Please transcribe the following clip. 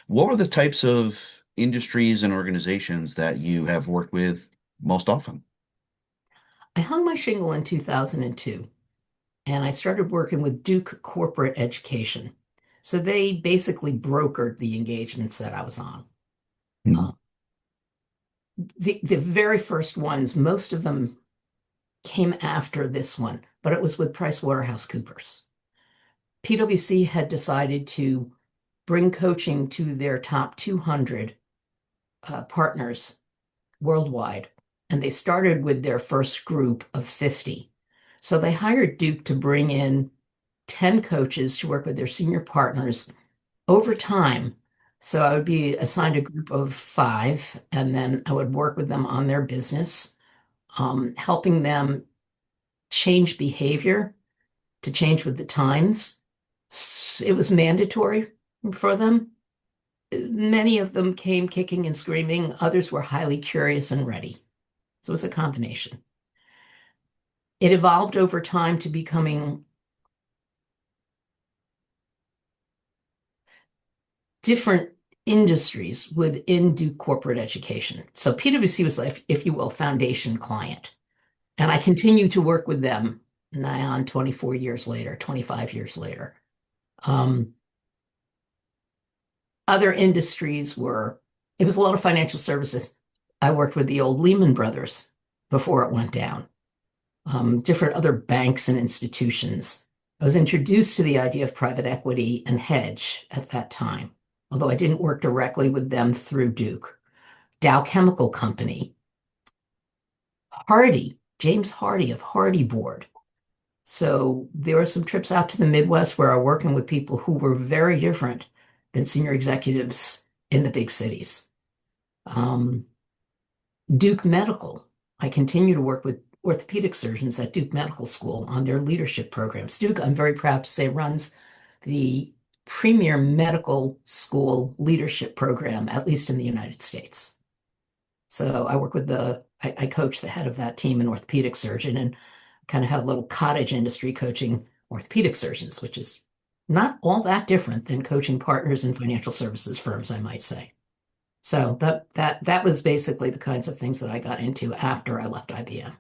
What were the types of industries and organizations that you have worked with most often? I hung my shingle in 2002 and I started working with Duke Corporate Education. So they basically brokered the engagements that I was on. Mhm. Uh, the very first ones, most of them came after this one, but it was with PricewaterhouseCoopers. PwC had decided to bring coaching to their top 200 partners worldwide, and they started with their first group of 50. So they hired Duke to bring in 10 coaches to work with their senior partners over time. So I would be assigned a group of five, and then I would work with them on their business, helping them change behavior to change with the times. It was mandatory for them. Many of them came kicking and screaming. Others were highly curious and ready. So it was a combination. It evolved over time to becoming different industries within Duke corporate education. So PwC was, like, if you will, foundation client. And I continue to work with them nigh on 24 years later, 25 years later. Um, Other industries were, it was a lot of financial services. I worked with the old Lehman Brothers before it went down, different other banks and institutions. I was introduced to the idea of private equity and hedge at that time, although I didn't work directly with them through Duke. Dow Chemical Company, Hardie, James Hardie of Hardie Board. So there were some trips out to the Midwest where I was working with people who were very different than senior executives in the big cities. Um, Duke Medical. I continue to work with orthopedic surgeons at Duke Medical School on their leadership programs. Duke, I'm very proud to say, runs the premier medical school leadership program, at least in the United States. So I work with I coach the head of that team, an orthopedic surgeon, and kind of have a little cottage industry coaching orthopedic surgeons, which is not all that different than coaching partners in financial services firms, I might say. So that was basically the kinds of things that I got into after I left IBM.